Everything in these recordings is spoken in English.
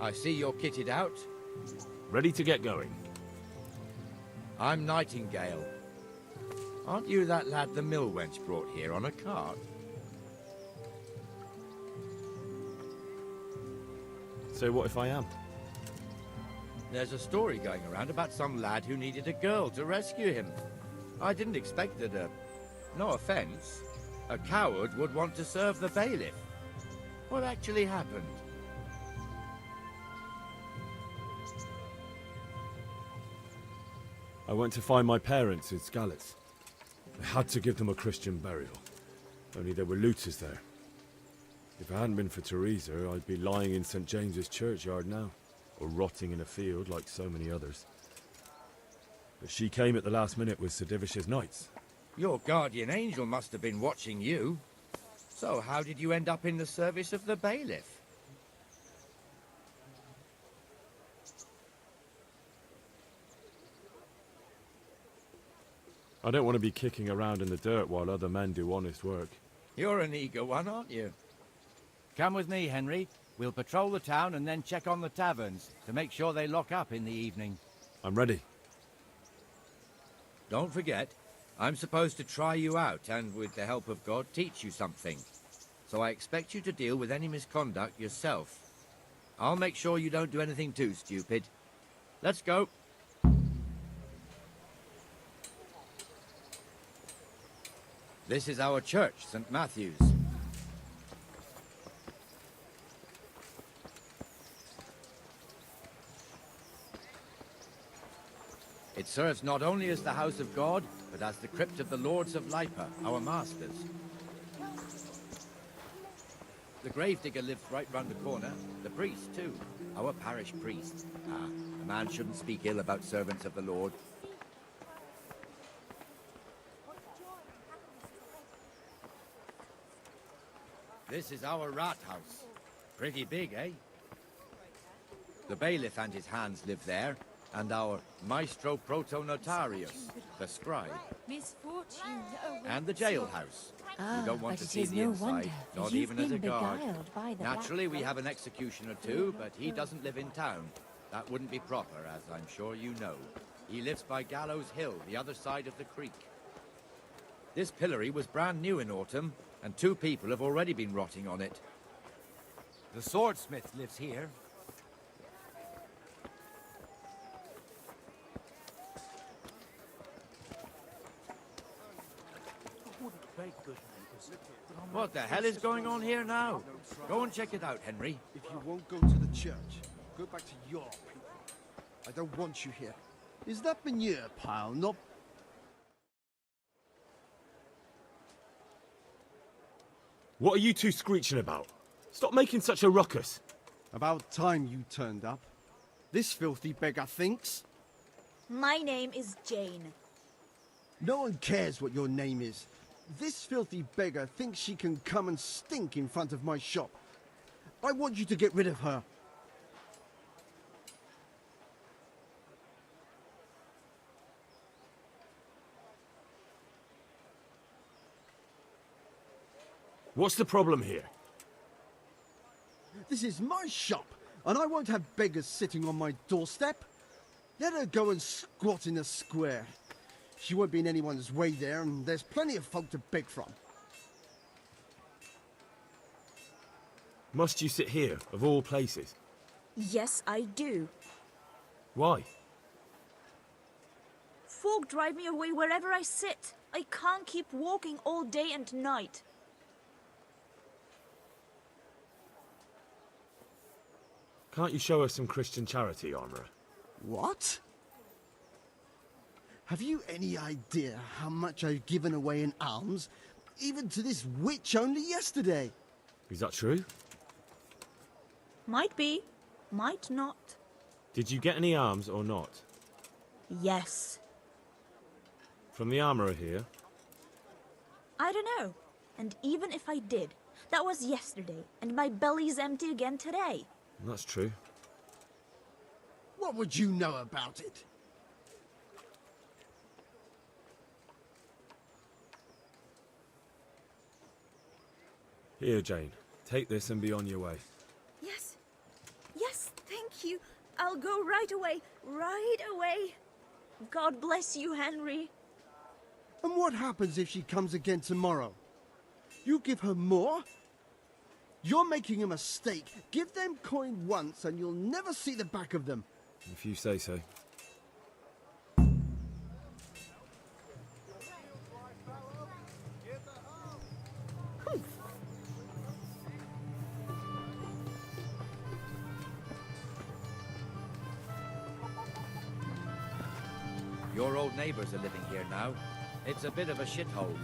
I see you're kitted out. Ready to get going. I'm Nightingale. Aren't you that lad the mill wench brought here on a cart? So what if I am? There's a story going around about some lad who needed a girl to rescue him. I didn't expect that no offense, a coward would want to serve the bailiff. What actually happened? I went to find my parents in Skalitz. I had to give them a Christian burial. Only there were looters there. If it hadn't been for Teresa, I'd be lying in St. James's churchyard now, or rotting in a field like so many others. But she came at the last minute with Sir Divish's knights. Your guardian angel must have been watching you. So how did you end up in the service of the bailiff? I don't want to be kicking around in the dirt while other men do honest work. You're an eager one, aren't you? Come with me, Henry. We'll patrol the town and then check on the taverns to make sure they lock up in the evening. I'm ready. Don't forget, I'm supposed to try you out and, with the help of God, teach you something. So I expect you to deal with any misconduct yourself. I'll make sure you don't do anything too stupid. Let's go. This is our church, St. Matthew's. It serves not only as the house of God, but as the crypt of the lords of Lipa, our masters. The gravedigger lives right round the corner. The priest, too. Our parish priest. Ah, a man shouldn't speak ill about servants of the Lord. This is our rat house. Pretty big, eh? The bailiff and his hands live there, and our maestro protonotarius, the scribe, and the jailhouse. You don't want to see the inside, not even as a guard. Naturally, we have an executioner too, but he doesn't live in town. That wouldn't be proper, as I'm sure you know. He lives by Gallows Hill, the other side of the creek. This pillory was brand new in autumn, and 2 people have already been rotting on it. The swordsmith lives here. What the hell is going on here now? Go and check it out, Henry. If you won't go to the church, go back to your people. I don't want you here. Is that manure pile not... What are you two screeching about? Stop making such a ruckus. About time you turned up. This filthy beggar thinks. My name is Jane. No one cares what your name is. This filthy beggar thinks she can come and stink in front of my shop. I want you to get rid of her. What's the problem here? This is my shop, and I won't have beggars sitting on my doorstep. Let her go and squat in the square. She won't be in anyone's way there, and there's plenty of folk to beg from. Must you sit here, of all places? Yes, I do. Why? Folk drive me away wherever I sit. I can't keep walking all day and night. Can't you show us some Christian charity, Armourer? What? Have you any idea how much I've given away in alms, even to this witch only yesterday? Is that true? Might be, might not. Did you get any alms or not? Yes. From the Armourer here? I don't know. And even if I did, that was yesterday, and my belly's empty again today. That's true. What would you know about it? Here, Jane. Take this and be on your way. Yes. Yes, thank I'll go right away. Right away. God bless you, Henry. And what happens if she comes again tomorrow? You give her more? You're making a mistake. Give them coin once and you'll never see the back of them. If you say so. Your old neighbours are living here now. It's a bit of a shithole.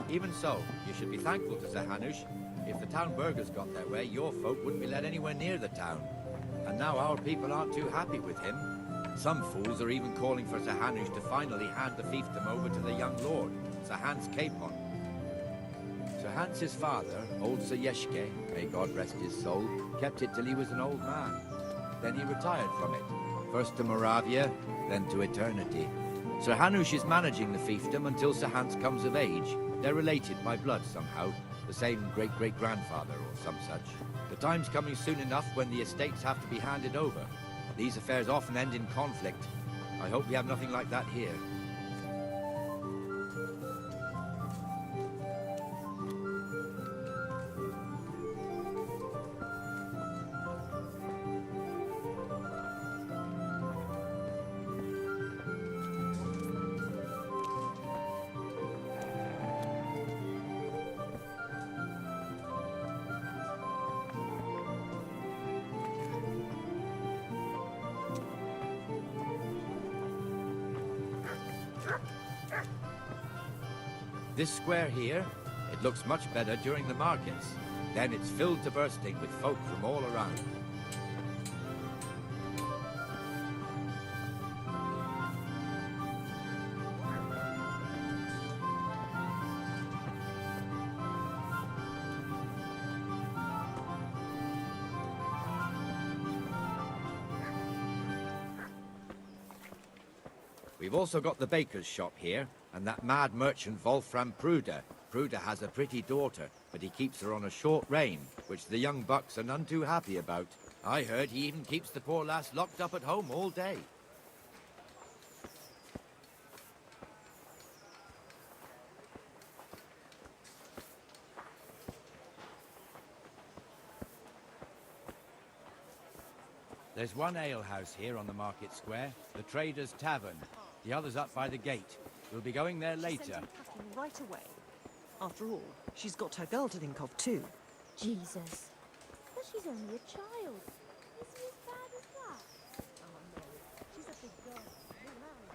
Even so, you should be thankful to Sir Hanush. If the town burghers got their way, your folk wouldn't be let anywhere near the town. And now our people aren't too happy with him. Some fools are even calling for Sir Hanush to finally hand the fiefdom over to the young lord, Sir Hans Capon. Sir Hans's father, old Sir Yeshke, may God rest his soul, kept it till he was an old man. Then he retired from it, first to Moravia, then to eternity. Sir Hanush is managing the fiefdom until Sir Hans comes of age. They're related by blood somehow, the same great-great-grandfather or some such. The time's coming soon enough when the estates have to be handed over. These affairs often end in conflict. I hope we have nothing like that here. This square here, it looks much better during the markets. Then it's filled to bursting with folk from all around. We've also got the baker's shop here, and that mad merchant Wolfram Pruder. Pruder has a pretty daughter, but he keeps her on a short rein, which the young bucks are none too happy about. I heard he even keeps the poor lass locked up at home all day. There's one alehouse here on the market square, the Trader's Tavern. The other's up by the gate. We'll be going there later. Sent him packing right away. After all, she's got her girl to think of too. Jesus. But she's only a child. Is he as bad as that? Oh no, she's a big girl. You'll marry.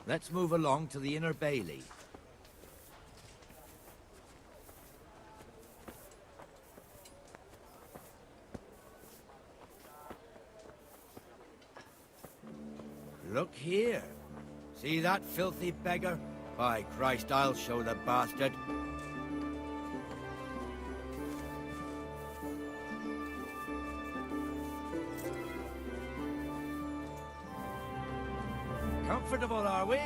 Let's move along to the Inner Bailey. Look here. See that filthy beggar? By Christ, I'll show the bastard. Comfortable, are we?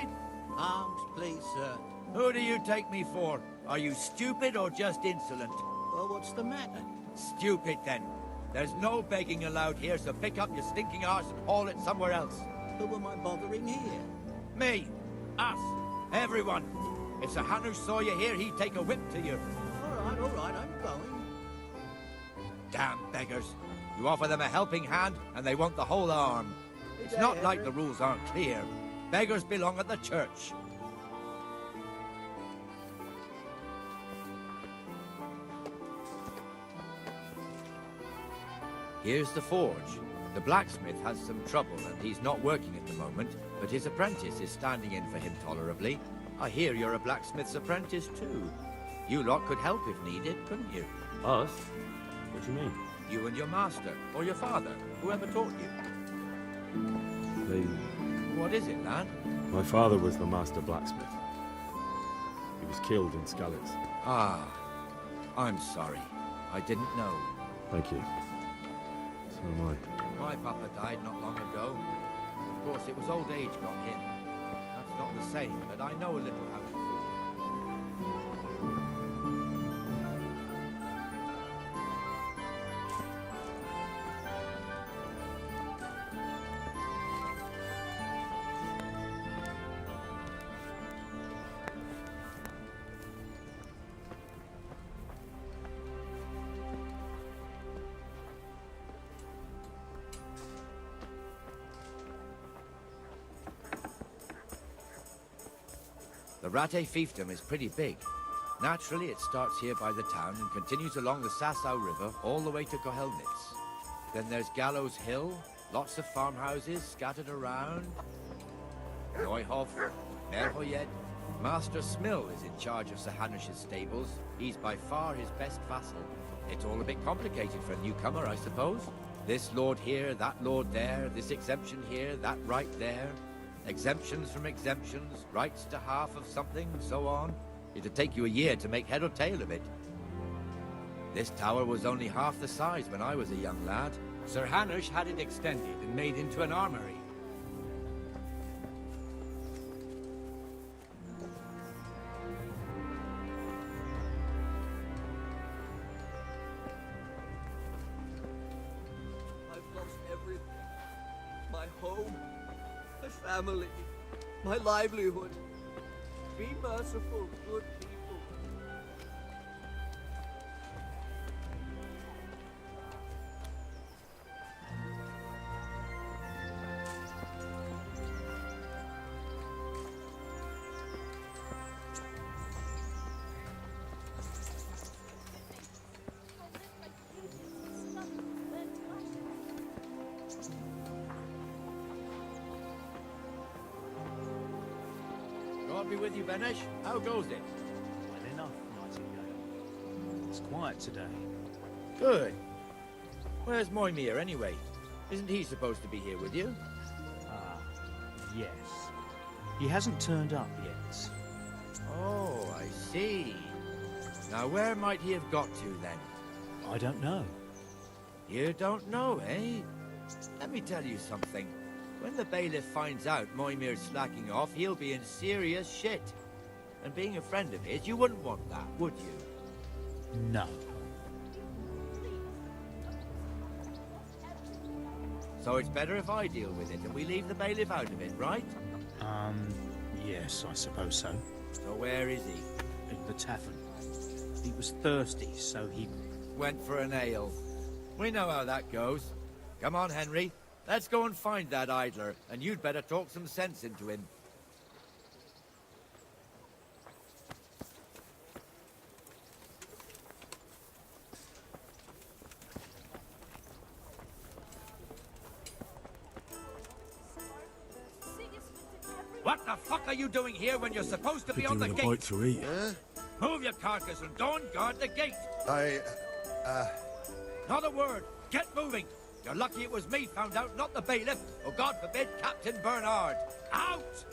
Arms, please, sir. Who do you take me for? Are you stupid or just insolent? Well, what's the matter? Stupid, then. There's no begging allowed here, so pick up your stinking arse and haul it somewhere else. Who am I bothering here? Me. Us. Everyone. If Sir Hanush saw you here, he'd take a whip to you. All right, I'm going. Damn beggars. You offer them a helping hand, and they want the whole arm. It's not like the rules aren't clear. Beggars belong at the church. Here's the forge. The blacksmith has some trouble, and he's not working at the moment, but his apprentice is standing in for him tolerably. I hear you're a blacksmith's apprentice, too. You lot could help if needed, couldn't you? Us? What do you mean? You and your master, or your father, whoever taught you. What is it, lad? My father was the master blacksmith. He was killed in Skalitz. Ah, I'm sorry. I didn't know. Thank you. So am I. My papa died not long ago. Of course, it was old age got him. That's not the same, but I know a little how to do it. The Rate fiefdom is pretty big. Naturally, it starts here by the town and continues along the Sasau River all the way to Kohelnitz. Then there's Gallows Hill, lots of farmhouses scattered around. Neuhof, Merhoyed. Master Smill is in charge of Sir Hanish's stables. He's by far his best vassal. It's all a bit complicated for a newcomer, I suppose. This lord here, that lord there, this exemption here, that right there. Exemptions from exemptions, rights to half of something, so on. It'd take you a year to make head or tail of it. This tower was only half the size when I was a young lad. Sir Hanush had it extended and made into an armory. I've lost everything. My home, my family, my livelihood. Be merciful, good people. God be with you, Benesh. How goes it? Well enough, Nightingale. It's quiet today. Good. Where's Moimir, anyway? Isn't he supposed to be here with you? Ah, yes. He hasn't turned up yet. Oh, I see. Now, where might he have got to, then? I don't know. You don't know, eh? Let me tell you something. When the bailiff finds out Moimir's slacking off, he'll be in serious shit. And being a friend of his, you wouldn't want that, would you? No. So it's better if I deal with it, and we leave the bailiff out of it, right? Yes, I suppose so. So where is he? At the tavern. He was thirsty, so he... Went for an ale. We know how that goes. Come on, Henry. Let's go and find that idler, and you'd better talk some sense into him. What the fuck are you doing here when you're supposed to be on the Giving a bite gate? to eat. Move your carcass and don't guard the gate. I, Not a word. Get moving. You're lucky it was me found out, not the bailiff. Or God forbid, Captain Bernard. Out!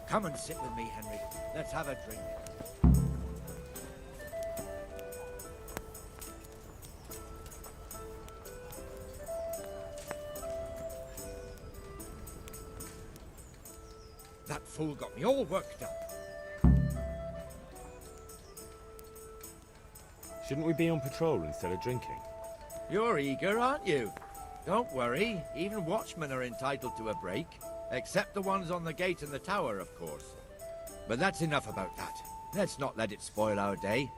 Come and sit with me, Henry. Let's have a drink. That fool got me all worked up. Shouldn't we be on patrol instead of drinking? You're eager, aren't you? Don't worry, even watchmen are entitled to a break. Except the ones on the gate and the tower, of course. But that's enough about that. Let's not let it spoil our day.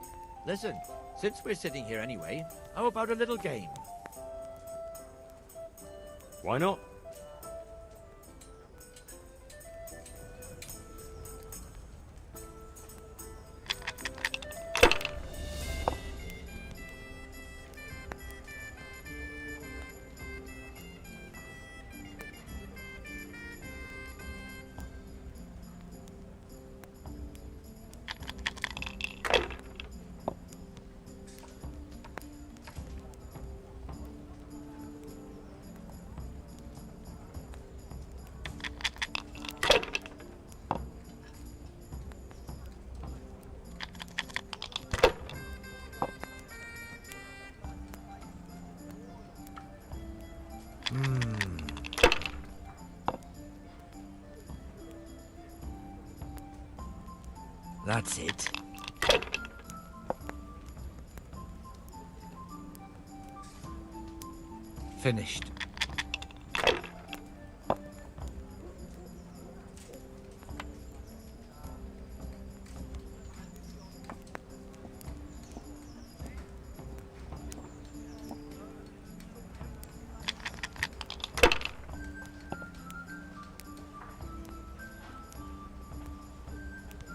Listen, since we're sitting here anyway, how about a little game? Why not? That's it. Finished.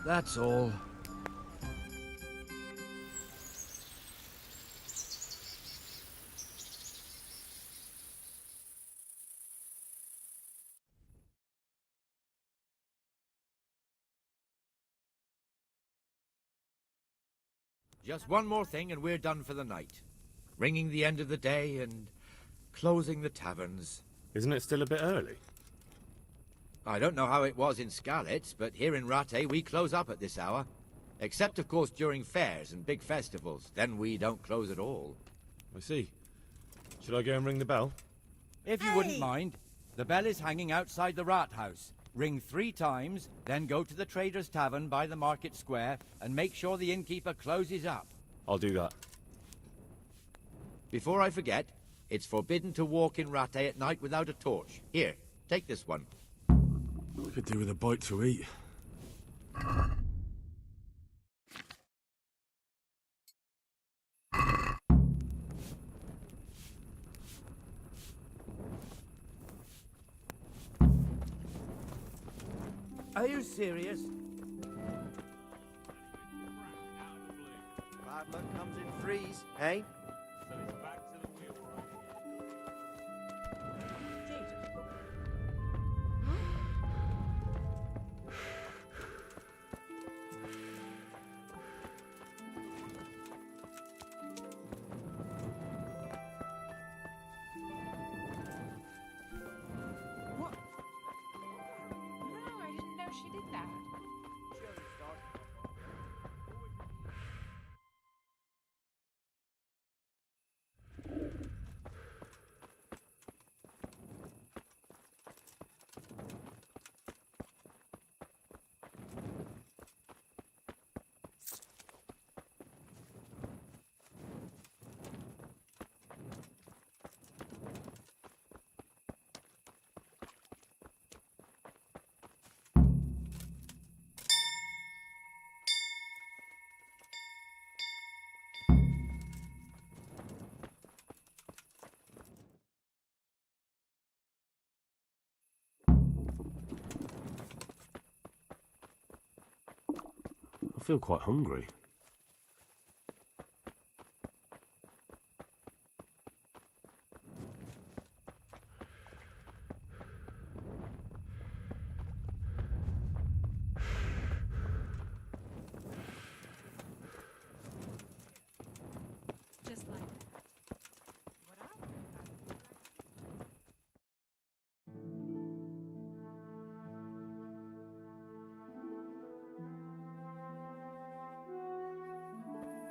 That's all. Just one more thing and we're done for the night. Ringing the end of the day and closing the taverns. Isn't it still a bit early? I don't know how it was in Skalitz, but here in Rattay we close up at this hour. Except, of course, during fairs and big festivals. Then we don't close at all. I see. Should I go and ring the bell? If you wouldn't mind, the bell is hanging outside the Rathaus. Ring 3 times, then go to the Trader's Tavern by the market square and make sure the innkeeper closes up. I'll do that. Before I forget, it's forbidden to walk in Rattay at night without a torch. Here, take this one. I could do with a bite to eat. Are you serious? Bad luck comes in threes, eh? She did that. I feel quite hungry. Just like that.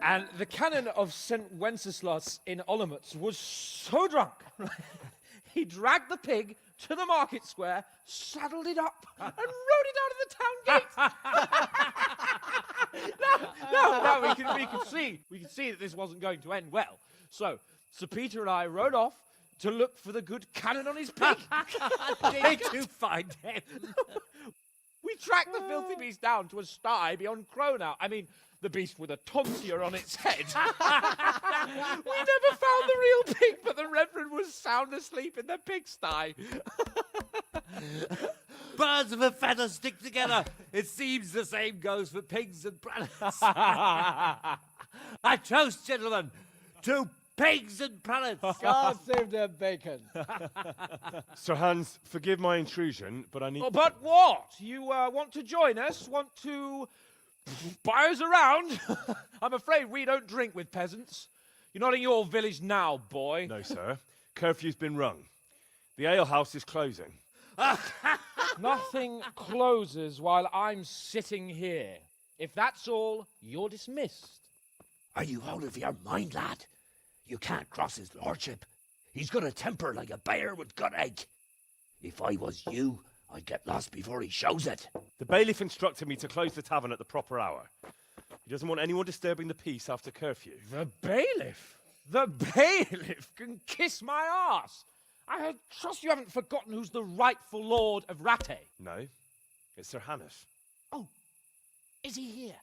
And the canon of St. Wenceslas in Olomouc was so drunk, he dragged the pig to the market square, saddled it up, and rode it out of the town gate. No, we could see that this wasn't going to end well. So, Sir Peter and I rode off to look for the good canon on his pig. Did you find him? We tracked the filthy beast down to a sty beyond Cronau. I mean, the beast with a tonsure on its head. We never found the real pig, but the Reverend was sound asleep in the pigsty. Birds of a feather stick together. It seems the same goes for pigs and planets. I toast, gentlemen, to pigs and planets. God save their bacon. Sir Hans, forgive my intrusion, but I need... Oh, but what? You want to join us? Want to buy us around? I'm afraid we don't drink with peasants. You're not in your village now, boy. No, sir. Curfew's been rung. The alehouse is closing. Nothing closes while I'm sitting here. If that's all, you're dismissed. Are you out of your mind, lad? You can't cross his lordship. He's got a temper like a bear with gut ache. If I was you, I'd get lost before he shows it. The bailiff instructed me to close the tavern at the proper hour. He doesn't want anyone disturbing the peace after curfew. The bailiff? The bailiff can kiss my arse. I trust you haven't forgotten who's the rightful lord of Rattay. No, it's Sir Hannes. Oh, is he here?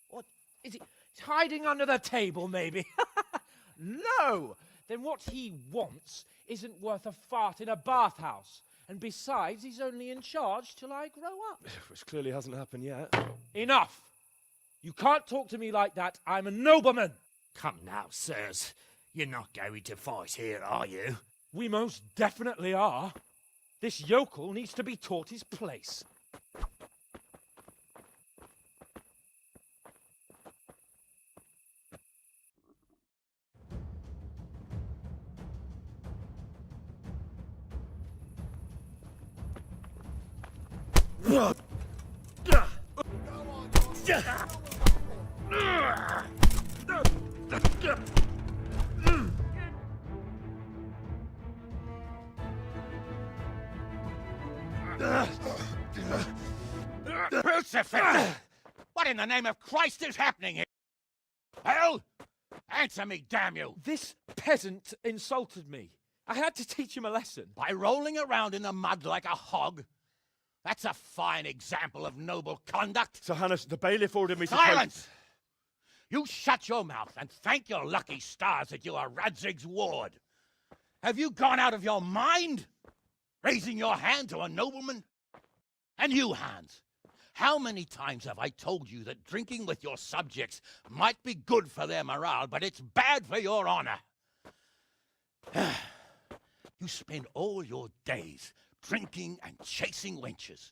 What, is he hiding under the table, maybe? No! Then what he wants isn't worth a fart in a bathhouse. And besides, he's only in charge till I grow up. Which clearly hasn't happened yet. Enough! You can't talk to me like that. I'm a nobleman. Come now, sirs. You're not going to fight here, are you? We most definitely are. This yokel needs to be taught his place. Crucifix! What in the name of Christ is happening here? Hell? Answer me, damn you! This peasant insulted me. I had to teach him a lesson. By rolling around in the mud like a hog? That's a fine example of noble conduct. Sir Hannes, the bailiff ordered me to... Silence! You shut your mouth and thank your lucky stars that you are Radzig's ward. Have you gone out of your mind? Raising your hand to a nobleman? And you, Hans, how many times have I told you that drinking with your subjects might be good for their morale, but it's bad for your honor? You spend all your days drinking and chasing wenches,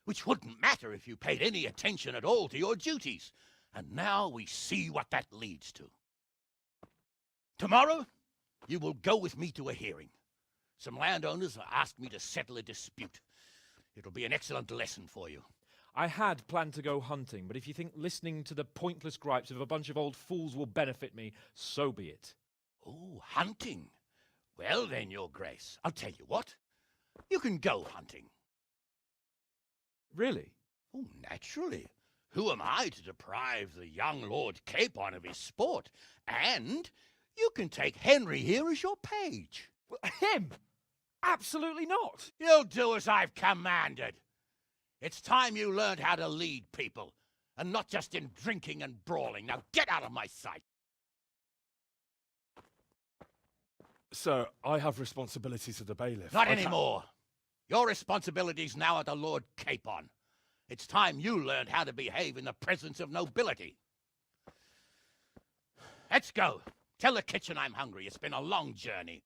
which wouldn't matter if you paid any attention at all to your duties. And now we see what that leads to. Tomorrow, you will go with me to a hearing. Some landowners have asked me to settle a dispute. It'll be an excellent lesson for you. I had planned to go hunting, but if you think listening to the pointless gripes of a bunch of old fools will benefit me, so be it. Oh, hunting. Well then, your grace, I'll tell you what. You can go hunting. Really? Oh, naturally. Who am I to deprive the young Lord Capon of his sport? And you can take Henry here as your page. Him? Absolutely not. You'll do as I've commanded. It's time you learned how to lead people, and not just in drinking and brawling. Now get out of my sight. Sir, I have responsibilities to the bailiff. Not anymore. Your responsibilities now are the Lord Capon. It's time you learned how to behave in the presence of nobility. Let's go. Tell the kitchen I'm hungry. It's been a long journey.